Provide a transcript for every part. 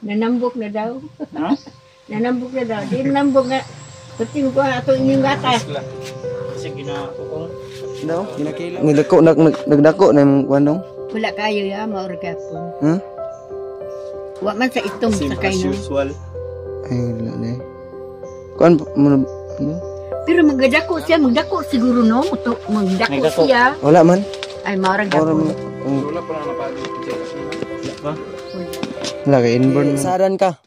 Nanambok na daw. Ha? Nanambok na daw. Di nanambok nga. Pati ko ato inyong gatas. Kasi ginakukong. Daw, nagdako na yung kwanong. Wala kayo ya, maurga po. Ha? Wa man sa itong Same sakay as no. usual. Ay, wala na eh. Kuan mo, Pero magdako siya, magdako siguro no. Magdako Magdako. siya. wala man. Ay maurga Ora po. man. Wala pa na napagod. Ba? Wala ka inborn. Saran ka.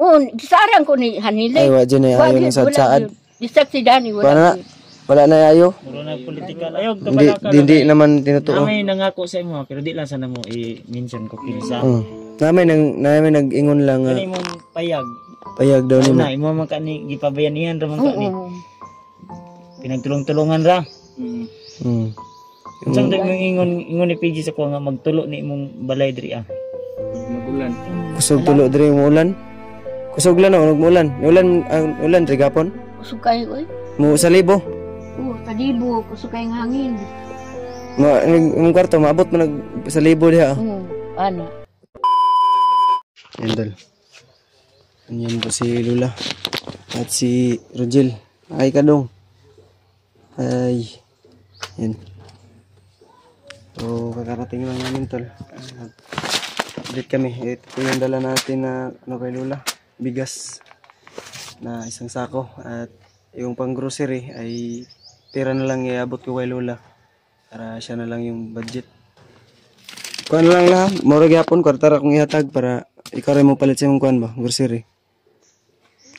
Oh, gisarang ko ni Hanile. Ay, wa dyan ay ayaw ng saad. Isag si Dani Wala na. wala. Wala na ayaw. Muro na political. Ayaw, Hindi, hindi naman tinutuo. Namay nangako sa imo, pero di lang sana mo i-mention ko kinsa. Namin nag-ingon lang nga. Kani mong payag. Payag daw ni mo. Na, imo man kani gipabayanihan ra man kani. Oo. Pinagtulong-tulungan ra. Hmm. Unsang dag ingon ni PG sa ko nga magtulo ni imong balay diri ah. Magulan. Kusog tulo diri mo ulan. Kusog lang na, ulan. Ulan, diri gapon. Kusukay oy. Mo sa libo. Oh, tadibo, kusukay ng hangin. Yung kwarto, maabot mo sa libo diha. Oo, ana. Yan dal. Yan po si Lula. At si Rogel. Ay kadong. Ay. Yan. So, kakarating lang namin tol. Update kami. Ito po yung dala natin na kay Lula. Bigas. Na isang sako. At yung pang grocery ay tira na lang iabot ko kay Lola para siya na lang yung budget. Kuan lang lang, mura gyapon kwarta ra kong ihatag para ikaw rin mo palit sa imong kuan ba, grocery.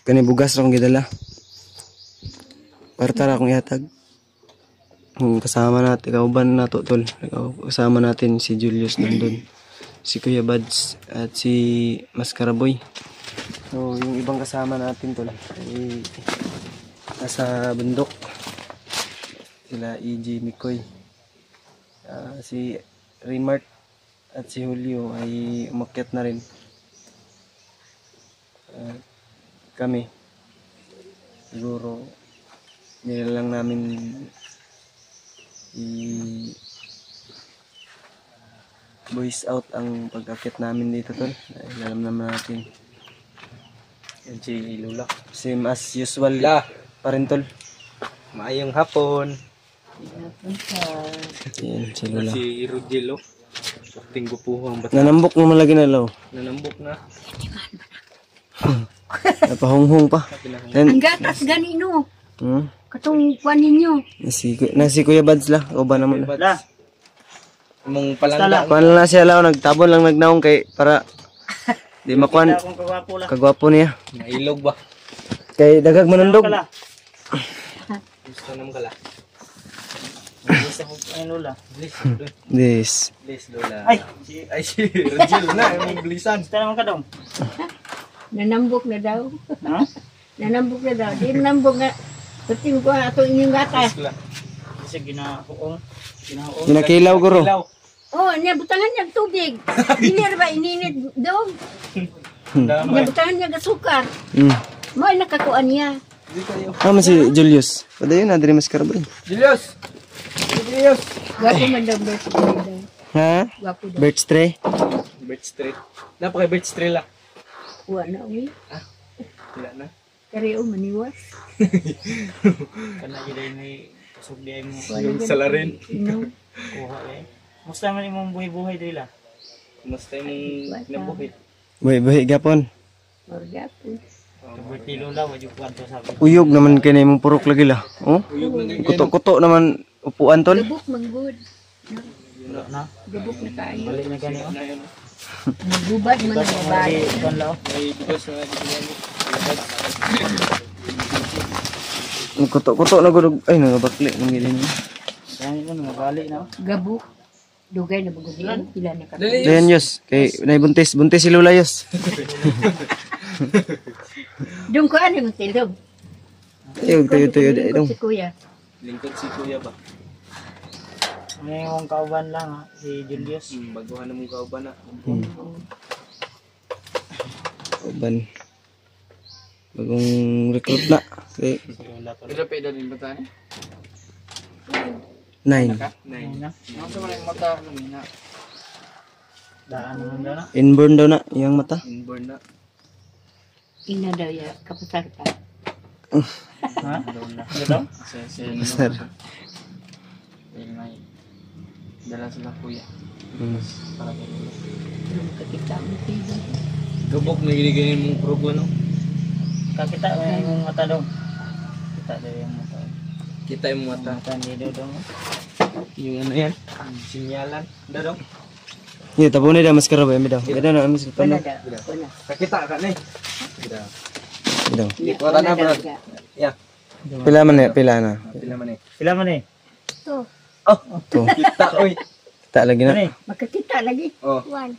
Kani bugas ra kong gidala. Kwarta ra akong ihatag. Kasama natin, kauban na to tol. Kasama natin si Julius nandun, si Kuya Buds at si Mascaraboy. So yung ibang kasama natin tol ay nasa bundok. Sila EJ Mikoy, si Remart at si Julio ay umakyat na rin. Kami siguro nilalang namin voice out ang pag-akyat namin dito tol. Alam naman natin yan si Lula, same as usual pa rin tol. Maayong hapon. Yan si Lula. Si Rogel tinggo po ang bata. Nanambok mo malagi na law. Nanambok na. Napahunghong pa. Ang gatas ganino. Katong kuan ninyo. Nasi Kuya Buds la. O ba naman? Wala. Mong palanda. Kuan lang siya law. Nagtabon lang nagnaong kay para di makuan. Kagwapo niya. Mailog ba? Kay dagag manundog. Gusto naman kala. Please ako ay Lola. This. Please Lola. Ay si Rogel na yung blisan. Gusto naman ka dong. Nanambok na daw. Ha? Nanambok na daw. Di nanambok nga. Pati ko ato inyong gatas. Kasi ginahuong. Ginakilaw guro. Oh, niya butangan niya tubig. Dili ba ininit daw? Niya butangan niya gasukar. Mo ay nakakuan niya. Man si Julius. Padayon na diri Mascaraboy. Julius. Gwapo man daw best daw. Ha? Gwapo daw. Birch tray. Birch Street. Napaka Birch Street la. Wa na uy. Wala na. Kareo maniwas. Kana gid may kusog di mo Yung salarin. No. Kuha eh. Musta man imong buhay-buhay diri la? Musta imong nabuhi? Buhi gapon. Orgapo. Birthday Lola, wajud kwanto sabi. Uyog naman kini imong purok lagi la. Oh? Kuto-kuto naman upuan tol. Gabok manggod. Na. Gabok na kayo. Balik na gani oh. Nagubad man ang babae. Kan lao. May bigas na dinami. Kuto-kuto na gud ay nagabakli nang gilin. Yan ito nabali na. Gabok. Dugay na bagod yan. Pila na ka. Dayan yos kay naibuntis buntis si Lula yos. Dung ko ano yung tilog. Tuyo dai dong. Si kuya. Lingkod si Kuya ba? May yung kauban lang ha, si Julius. Baguhan na mong kauban na. Kauban. Bagong recruit na. Okay. Ito pa edad din ba tayo? 9. Nine na. Ano sa mga mata? Daan naman daw na. Inborn daw na, yung mata. Inborn na. Ina daw ya, kapasar ka. Ha? Ano daw? Sir. May dala sila kuya. Para kay Lola. Pero makakita mo tiba. Gabok na giniginin mong progo, no? Kakita yung mata daw. Kita daw yung mata. Kita yung mata. Mata ni daw. Yung ano yan? Sinyalan. Daw. Iya, tapo na mas karaboy, mi daw. Beda na amis ito Wala na. daw. Wala. Kakita ka na eh. Daw. Wala na, bro. Yeah. Pila man eh, pila na. Pila man eh. Pila man eh. To, Oh, To. kita oy. Tak lagi na. Kani. makakita lagi. Oh. One.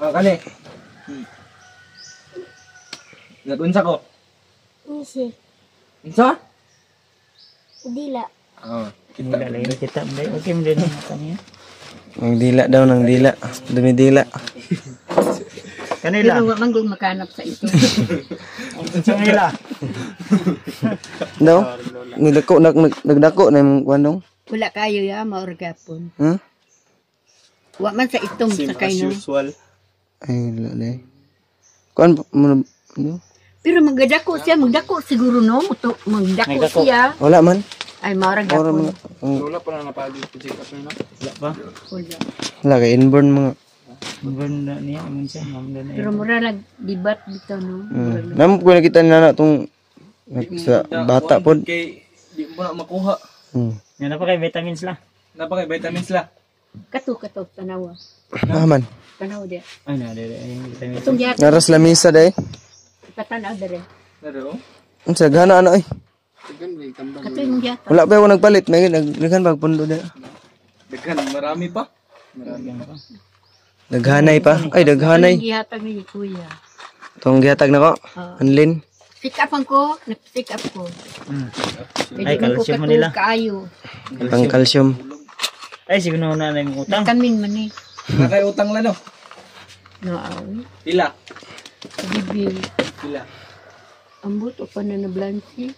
Oh, kani. Nagunsa ko. Ngisi, Unsa? dila. Oh, kita lagi kita mo. Okay mo din mata niya. Nang dila daw, nang dila. Dumidila. Kanila. Pero wa manggong makanap sa ito. Kanila. Daw. Nagdako, nagdako na yung kwanong. Wala kayo ya, maorgapon. Ha? Wa man sa itong sakay no. Ay, lalay. Kuan mo ano? Pero magdako siya, magdako siguro no. Magdako Magdako. siya. Wala man. Ay Ora maorgapon. mga Lola pa na napagi ko check up na. Wala pa. Wala. wala kay inborn mga. Inborn na niya amon siya, ma'am na. Pero mura nag debat dito no. Namo ko nakita ni nana tong sa bata pod. Kay di mo na makuha. Hmm. Yan na pa kay vitamins la. Napa kay vitamins la. Kato tanawa. Aman. Tanaw dia. Ay na dire ay vitamins. Itong gihat Naras lamisa day. katanaw dere. Naro. Unsa gana ano ay? Kato yung gihat. Wala pa ako nagpalit, may naghan pagpundo na. Daghan marami pa. Marami pa. Daghanay pa. Ay daghanay. Gihat ni kuya. Tong gihatag nako. Anlin. Pick up ko, nag-pick up ko. Ay calcium mo nila. Kaayo. Pang calcium. Ay siguro na lang utang. Kamin man ni. Nakay utang la no. No, awi. Pila. Bibil. Pila. Ambot o pa na blanchi.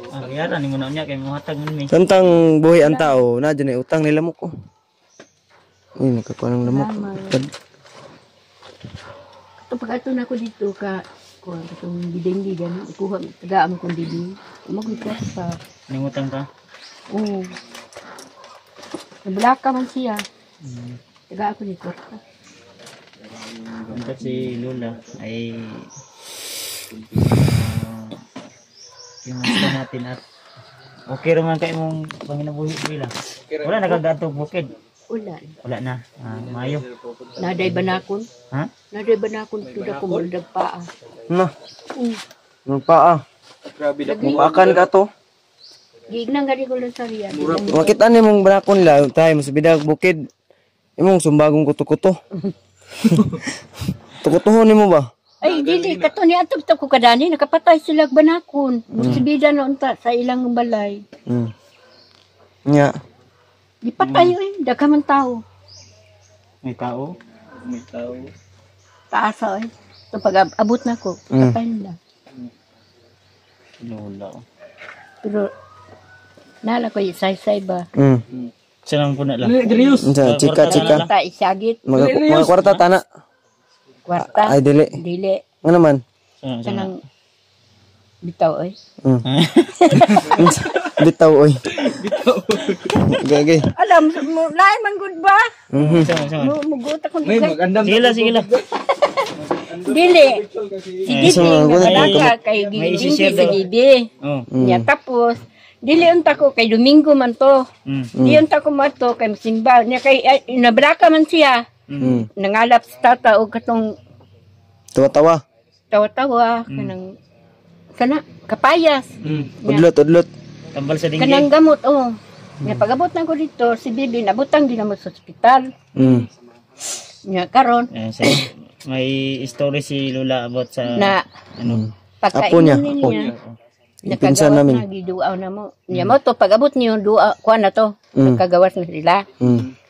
Ang yara ni mo na niya kay mo hatag man mi. Tantang buhay ang tao, na dyan ay utang nila mo ko. Uy, nagkakuha ng lamok. Ito pag ato na ako dito ka kuha katong bidenggi gani kuha tagaan ko didi. Magwita pa. Ningutang ka. Oo. Nablaka man siya. Taga ako dito. Ang si Lola ay yung gusto natin at okay naman kayo mong panginabuhi lang. Wala nagagatog bukid. Wala. Wala na. Mayo. Naday banakon. Ha? Naday banakon tuda ko muldag paa. Na, Oo. magpaa. Grabe na. Mapakan ka to. Gignang gani ko lang sa riyan. Makita ni mong brakon la, tayo mo sa bidag bukid. Imong sumbagong kuto-kuto. Tukutuhon ni mo ba? Ay, dili, kato ni atog ko kadani, nakapatay sila banakon. Magsibida na unta sa ilang balay. Nya. Di patay eh, daga man tao. May tao. May tao. Taasa eh. So pag abot na ko, patay nila. Lola. Pero, nala ko say-say ba? Sanang po na lang. Unsa chika. Kwarta isyagit, Mga kwarta tana. kwarta, Ay dili. dili. Ano naman? Kanang bitaw eh. Bitaw oy. Gagay. Alam, lain man good ba? Mugot ako May magandang. Sige lang. Dili. Si Didi, nakalaka kay may Didi isi-share sa daw. Didi. Nya tapos, dili unta ko kay Domingo man to. Di unta ko mato kay simba. Nya kay nabraka man siya. Nangalap sa tata o katong Tawa-tawa. tawa-tawa kanang kana kapayas. Udlot. Tambal sa dingding. Kanang gamot oh. Nya pagabot na ko dito si Bibi nabutang din mo sa ospital. Nya karon May story si Lola about sa na ano. Apo niya. pagkainom Apo. niya. Pinsan Nakagawas namin. na giduaw na mo. Nya mo to pagabot niyo duwa kuan na to. Nakagawas na sila.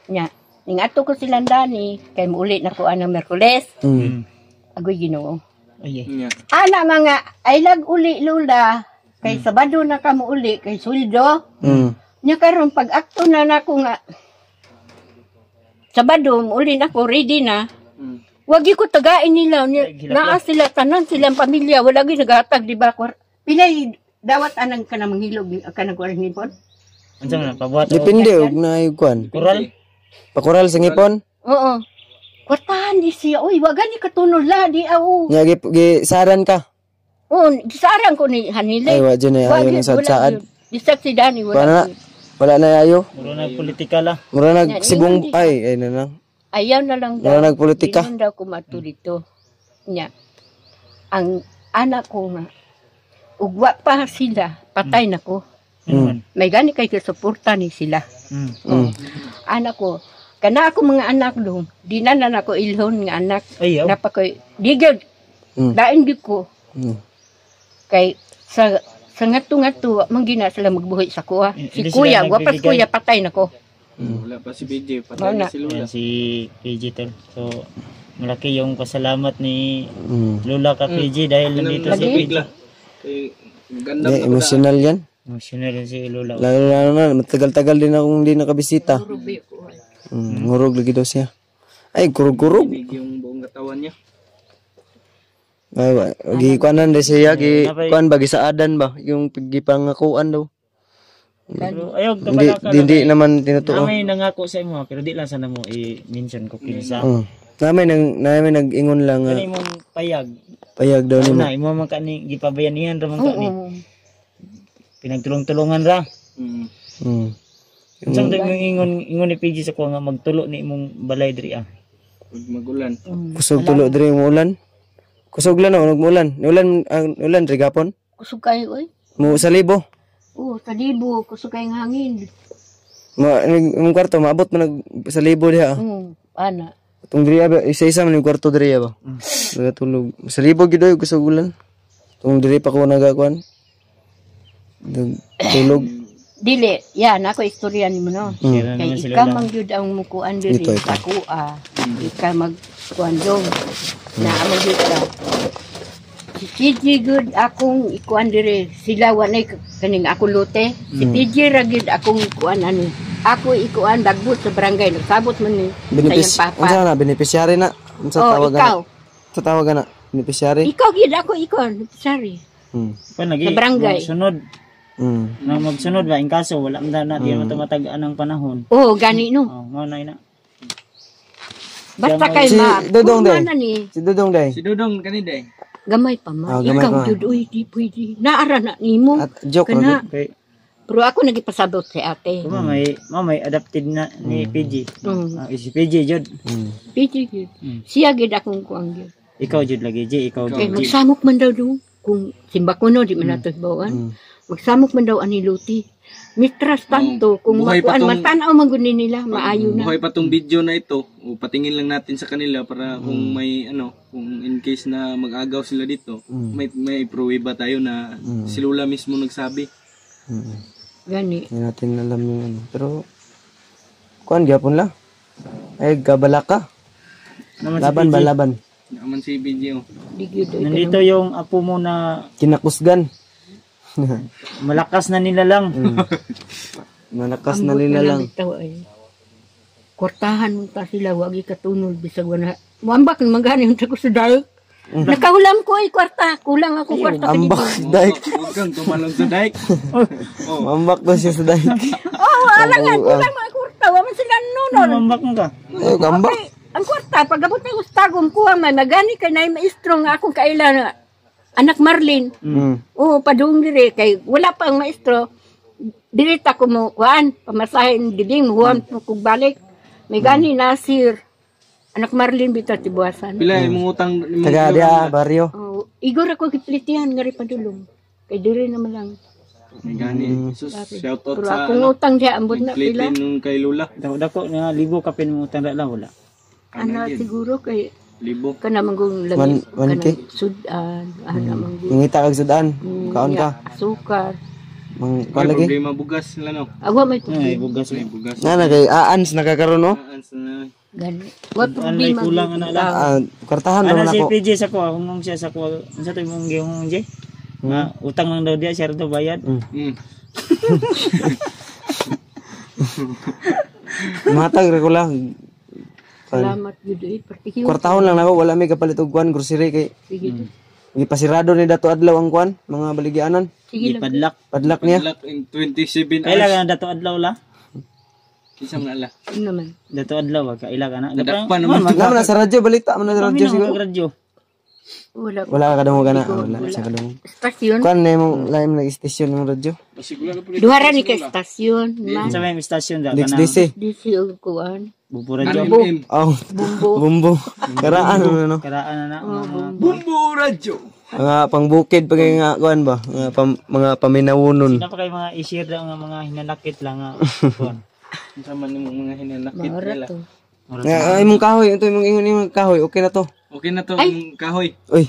Nya ning ato ko silang dani kay muuli na ko anang Miyerkules. Agoy Ginoo. Ay. Ana mga ay lag uli lula kay Sabado na ka mo uli kay sweldo. Nya karon pag akto na nako nga Sabado uli na ko ready na Wagi ko tagain nila. Naa sila, tanan silang pamilya. Wala gyud naghatag, di ba? Pinay, dawat anang ka na manghilog, ka na kuwan ngipon? Unsa man pabuhat? Depende og na kuan. Kural? Pakural sa ngipon. Oo. Kwartahan di siya. Uy, waga ni katunol la, di ako. Nya gisaran ka. Oo, gisarang ko ni Hanile. Ay wa dyan ay ayo ng sadsaad. Disag si Dani, Wala wala. Wala na ayo. Muro na politika la. Mura nag sibong ay na lang. Ayaw na lang daw. Wala nagpolitika. Di daw kumato dito. Nya. Ang anak ko nga, ugwa pa sila, patay na ko. May gani kay kasuporta ni sila. Anak ko, kana ako mga anak doon, di na ako ilhon nga anak. Ayaw. Napakoy, di gyud. Dain gyud ko. Kay sa ngato-ngato, manggina sila magbuhay sa kuha. Si Hindi kuya, sila wapas nagbibigay. kuya, patay na ko. Wala pa si BJ, patay Wala. na si Lula. Ayan, si PG tol. So, malaki yung pasalamat ni Lula ka PG dahil nandito si Lagi. PG. Eh, maganda Nya emotional yan. Emotional rin si Lula. Lalo na matagal-tagal din akong hindi nakabisita. Rubi ko. Ngurog lagi daw siya. Ay, kurog-kurog. big yung buong katawan niya. Ay, gikuanan din siya, gikuan ba, gisaadan ba? Yung gipangakuan daw. Pero ayaw ka Hindi, pala ka hindi naman tinutuo. may nangako sa imo pero di lang sana mo i-mention ko kinsa. Namin nag-ingon lang nga, Kani mong payag. payag daw ni mo. Na imo man kani gipabayanihan ra man kani. Pinagtulong-tulungan ra. Mm. Unsang mo ingon ni PG sa ko nga magtulo ni imong balay diri ah. Pag magulan. Kusog tulo diri mo ulan. Kusog lang na, ulan. Ulan, rigapon. Kusog kayo, oy. Mo sa libo. Oo, sa libo, kusog kayong hangin. Yung kwarto, maabot mo sa libo diha. Ana. Itong diri ba, isa-isa man yung kwarto diri ba. Nagatulog. Sa libo gidoy, kusog ulan. Itong diri pa ko nagakuan. Tulog. Dili, yan, ako istorya ni mo, no? Sira Kay naman sila ikaw lang. mangyud ang mukuan diri Ito. sa kuha. Ikaw magkuan dong. Na mangyud ka. Si PG good akong ikuan diri. Sila wanay kaning ako lote. Si PG ra gid akong ikuan ani. Ako ikuan dagbut sa barangay. Nagsabot man ni sayang papa. Unsa na beneficiary na? Unsa Oh, tawagan ikaw. na? Sa tawagan na beneficiary? Ikaw gid ako ikuan. Sorry. Pa lagi Sa barangay. sunod Mm. na magsunod ba in kaso wala man na di matagan ang panahon. Oh, gani no. Oh, mao na ina. Basta kay Si ma. Dodong day. Kumana ni. Si Dodong day. Si Dudong kanina eh. Gamay pa ma. Gamay Ikaw pa. jud uy di pwede. Naara na nimo. At joke Kana. ra. Okay. Pero ako nagipasabot si ate. Kuma may adapted na ni PG. Si PG jud. Piti gid. Siya gid akong kuang gid. Ikaw jud lagi J, ikaw Kay jud. magsamok man daw do. Kung simba ko no, di man nato bawaan. Magsamok man daw ani luti. Mitras tanto. Kung Buhay pa makuan, tong- matanaw man gud nila. Maayo na. Buhay pa tong video na ito. O, patingin lang natin sa kanila para kung may kung in case na mag-agaw sila dito, may pruweba tayo na si Lula mismo nagsabi. Gani. Hindi natin alam yung ano. Pero, kuan gyapon la. Ay, gabala ka. Naman si Laban PG. ba, laban? Naman si BJ. Di gid. Nandito yung apo mo na Kinakusgan. malakas na nila lang. Malakas na nila lang. Kortahan mo ta sila, wagi katunol bisag wala. Muambak man gani unta ko sa dayo. Nakahulam ko ay kwarta, kulang ako kwarta. Ambak, daik. Huwag kang tumalong sa dike. Ambak daw siya sa daik. Oh, alangan kulang mga kwarta, wa man sila nunon. Mambak mo ka. Ay, ambak. Ang kwarta pagabot ng ustagom kuha man magani kay nay maestro nga akong kailan anak Marlin. Oh, padung dire kay wala pa ang maestro. Dirita ko mo kuan, pamasahin dibing huwan mo kog balik. May gani Nasir. Anak Marlin bitaw tibuasan. Pila imong utang Taga dia, baryo. Oh, igor ako giplitihan nga rin padulong. Kay dire naman lang. May gani. Sus, shout out Pero sa akong utang diya ambot na pila. plate nung kay Lula. Dako na libo ka pin mo tanda lang wala. Ana siguro kay Libo. kana manggong lami. Manti? Sudan, ana manggong Nangita kag sudan. Kaon ka. asukar. Mang May kuan lagi. problema bugas sila no. Awa may Ay problema. bugas May mo. bugas. Nga na kay aans nakakaroon no. Gani. Wa Anay problema. kulang ana lang. Kartahan Ana naman si ako. PG sa ko, kung siya sa ko, unsa to imong gihong J? Nga utang lang daw dia siya daw bayad. Matag ra ko lang. Salamat yun eh. Partikiyo. Kwartahon lang nako, wala may kapalit og kuan grocery kay Sige. gipasirado ni dato adlaw ang kuan, mga baligyanan. Sige lang. Ipadlak. Padlak niya. Lock in 27 hours. Kailangan dato adlaw la. Isang nala. Ano naman? Dato adlaw wag kaila ka na. Nadakpan naman. Wala man na sa radyo, balita man na sa radyo siguro. radyo. Wala. Wala ka kadungog na, wala sa kadungog. Estasyon. Kuan na imong lain na station ng radyo. Duhara ni ka estasyon. Ma. Sa may istasyon da Next kana. DC. Disi o kuan. Bubo radyo. Oh, Bumbo. bumbo. Karaan ano. Karaan na na. Bumbo radyo. Mga pangbukid pa kay nga kuan ba? Mga paminawunon. Na pa kay mga i-share daw nga mga hinanakit lang nga. Kuan. Sama ni mga hinanakit Maura nila. to. Ay mong kahoy, ito imong ingon imong kahoy, okay na to. Okay na to ang kahoy. Uy,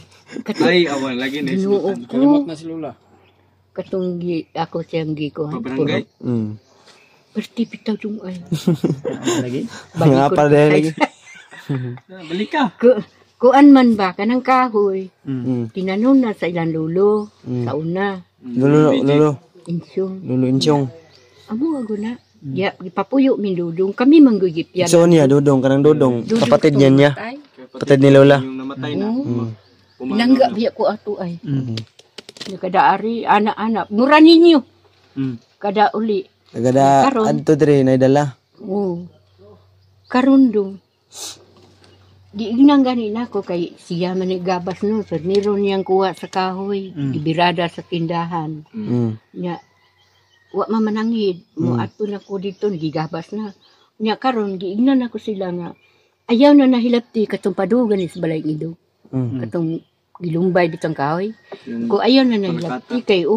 Ay, awan lagi na Ginoo isutan. ko. Katong ako siyang gikuhan. Pabarangay. Pasti pitaw yung ay. Lagi. Nga pa din lagi. Balik ka. Kuan man ba kanang kahoy. Mm. Tinanon na sa ilang lulo. Sa una. Lolo, Insyong. lolo insyong. Amo ako na. Ya, ipapuyo min dudong. Kami manggugip yan. Sonia dudong kanang dudong. Kapatid niya niya. Kapatid ni Lola. Yung namatay na. Langga biya ko ato ay. Nakadaari, anak-anak. Mura ninyo. Kada uli. Nagada Karon. adto diri naidala. Oo. Karon dong. Di ignang gani na ko kay siya man ni gabas no. So, meron niyang kuha sa kahoy. Ibirada sa tindahan. Nya, wa mamanangid. Mo ato na ko dito, gigabas na. Nya karon giignan ako sila nga. Ayaw na nahilapti katong padugan is balay ido. Katong gilumbay bitang kahoy. Ko ayaw na nahilapti kay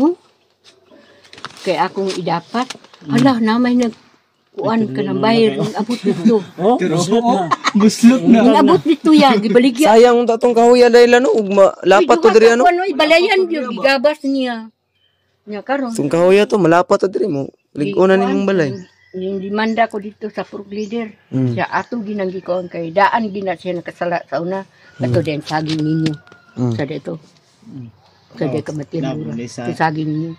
kay akong idapat. Hala, namay nagkuan ka ng bayar. Ang abot dito. Oh, buslot na. Buslot na. Ang abot dito ya, gibaligya. Sayang tatong kahoy dahil ano ug malapat to diri ano. Ano, balayan yun, gigabas niya. Nya karon. Tung kahoy to malapat to diri mo. Lig-una nimong balay. Yung demanda ko dito sa Purg Leader. Siya ato ginanggi ko ang kay daan gina siya nakasala sa una. Ato din saging ninyo. Sa dito. Sa dito kamatin mura. Sa saging ninyo.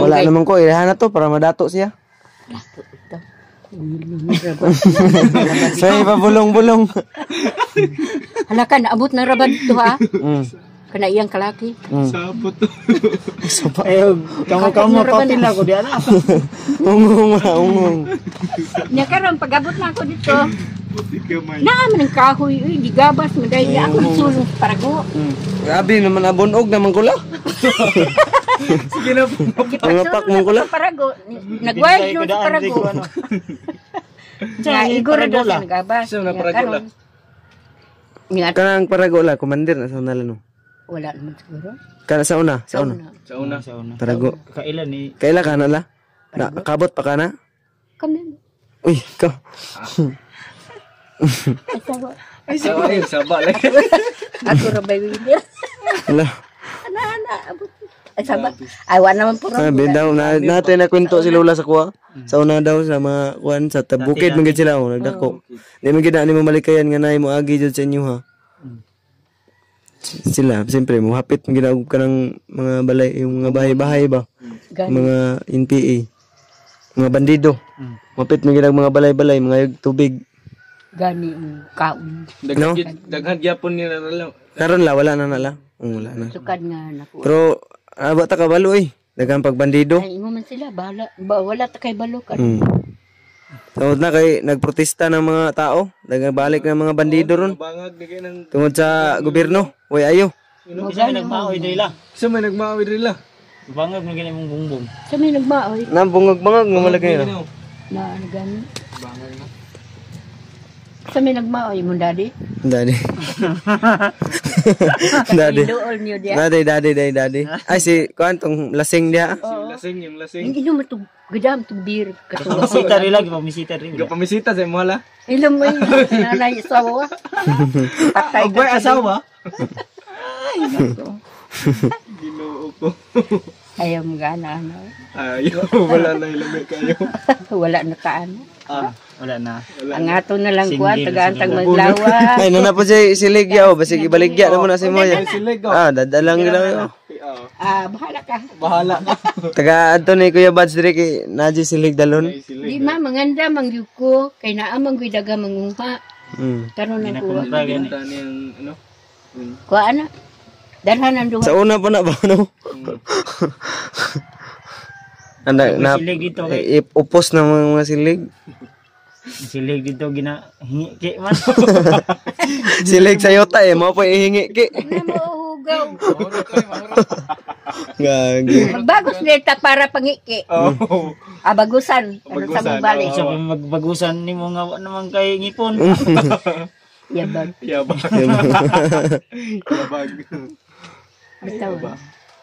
Wala naman ko ilahan na to para madato siya. Dato ito. Say pabulong-bulong. Halaka, naabot na rabad dito ha. Kana iyang kalaki. Sabot to. Ayo, kamu papil ako di ana. Ungong. Nya karon pag-abot na ako dito. Buti ka may. Naaman ang kahoy, gigabas mo dahil ako sulong sa parago. Grabe naman abunog naman kula. Sige na po. Ang pak mong kula. Sa parago. Nagwayad no sa parago. Nga, iguro daw sa nagabas. Saan na parago la? Nga, Kanang parago la commander na sa una no. wala naman siguro. Kana sa una, sa una. Sa una. Sa una. Parago. Kailan ni Kaila ka na la? Na kabot pa ka na? Kami. Uy, ka. Ay, sawa. Ay, saba lang. Ako rabay video. Wala. Ana, abot. Ay, sabi. Ay, wala naman po. Sabi daw natin na kwento si Lola sa kuha. Sa una daw sa mga kuan sa tabukid man gid sila nagdako. Di man gid na mo malikayan nga nay mo agi jud sa inyo ha. Sila siyempre mo hapit man gid ka ng mga balay yung mga bahay-bahay ba. Mga NPA. Mga bandido. Mapit man gid mga balay-balay, mga tubig. Gani ang kaon. Daghan gyapon nila lang. Karon la wala na nala. Wala na. Sukad nga naku. Pero bata ka balo eh. Dagang pagbandido. Ay, imo man sila. Bahala. Wala ta kay balokan. Tungod na kay nagprotesta ng mga tao, nagbalik ng mga bandido ron. Bangag ni kay nang Tungod sa gobyerno. Uy ayo. isa may nagmaoy dila. sa may nagmaawid nila. Bangag man gani mong bumbong. Sa may nagmaoy. Nambungag-bungag nga malagay na. Na ano gani. Sa may nagmaoy mo, daddy. Daddy. Daddy. Idool niyo diya. Daddy. Ay si kuan tong lasing dia. Yung lasing. Hindi mo ito. Gadam ito beer. Pamisita rin lang, pamisita rin. Pamisita sa mo hala. Ilam mo yung nanay asawa. Patay Boy ka. asawa. Ginoo ko. Ayaw mo gana. Ano. Ayaw, wala na ilamay kayo. Wala na kaano. Wala na. Ang ato na lang kuha. Single, Taga-antang maglawa. Ay nana po si Ligya oh, basig ibaligya na mo na si Moya. Silig oh. Dadalang gila. Bahala ka. Bahala ka. Taga adto ni Kuya Bads dire kay Naji Silig dalon. Di ma, manganda, mangyuko. Kay naamang daga manguha. Karon Hindi na na kuha. kumpra gani. Binta niyang ano? Kuha na. Dalhan ang duha. Sa una pa na ba, no? Anda, na, Silig dito kay upos na mga silig. silig dito gina hingi kay man. Silig sa yota mo pa ihingi ki. Na mo hugaw. Gagi. Magbagos neta para pangiki. Oh. Bagusan. Ano sa mong balik. Sa magbagusan nimo nga wa naman kay ngipon. Yabag. Yabag. Yabag. Bitaw.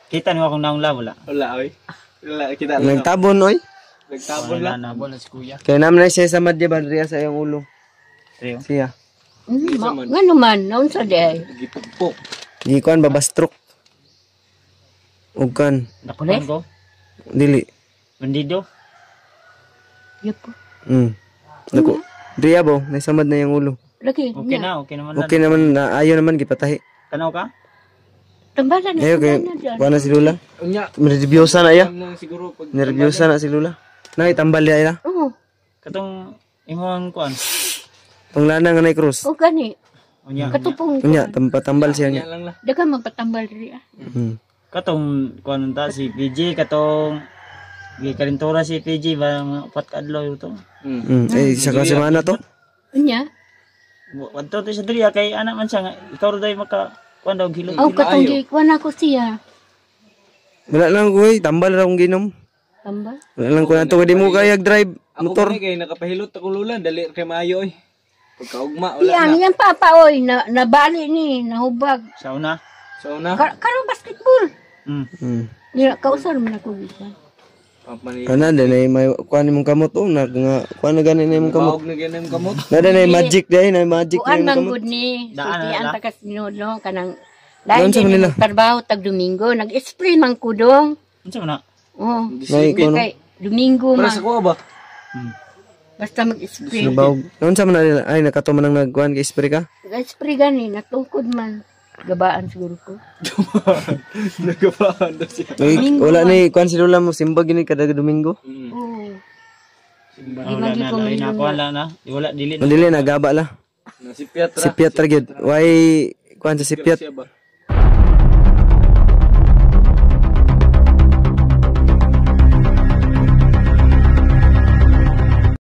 Kita niyo akong naong wala. Wala oy. Wala kita lang. Nagtabon oy. Nagtabon Wala lang. na bola si kuya. Kaya naman na siya sa madya bandriya sa iyong ulo. Trio. Siya. Nga naman, naon sa day. Gipugpok. Di kuan babastrok. Ugkan. Nakunan ko. Dili. Bandido. Yapo. Dako. Driya bo, naisamad na yung ulo. Lagi. Okay na, okay naman Okay naman na ayo naman gipatahi. Tanaw ka? Tambalan na. Ayo kay kuan na si Lula. Unya. Nervyosa na iya. Nang siguro pag Nervyosa na si Lula. Nakitambal niya ila. Oo. Katong imong kuan. Panglana nga na cross. O gani. Unya. Katupong. Unya, tambal siya niya. lang la. Daga magpatambal rin. Katong kuan ta si PJ katong gikarintura si PJ ba mga upat ka adlaw ito. Eh, isa ka semana to. Unya. Wadto to sa diriya kay anak man siya nga ikaw ray maka kuan daw hilot. Aw katong gikuan ako siya. Wala lang ko tambal ra kong ginom. Tambal. Wala lang ko nato di mo kayag drive Ako motor. kay nakapahilot ako Lula, dali kay maayo oy. Pagkaugma wala Iyang, na. yan papa, oy, nabali ni, nahubag. Sa una. So na. Karong basketball. Nila, kausar mo na ko gikan. Papani. Kana din ay may kuan imong kamot oh nag nga kuan na gani na imong kamot. Baog na ganang kamot. Nada na magic day na magic na Kuan imong mang kamot. good ni, Daan na sutian na. takas no, kanang Doon lain sa din Manila. ni trabaho tag Domingo, nag-spray man kudong. Unsa man na? Oh, Nay ko no. kay Domingo Para man, sa ko ba? basta mag-spray. Trabaho. Noon sa man na ay nakatuman nang nagkuan kay spray ka. Nag-spray gani, natungkod man. Gabaan siguro ko. Nagapaan daw siya. Ay, wala ni kuan si Lula mo simba gini kada Domingo. Oo. Wala na, lain na ako, wala na. Wala, dili na. Mandili nagaba la. Na si Piatra. Si Piatra gyud. Why kuan sa si Piat. Siya ba?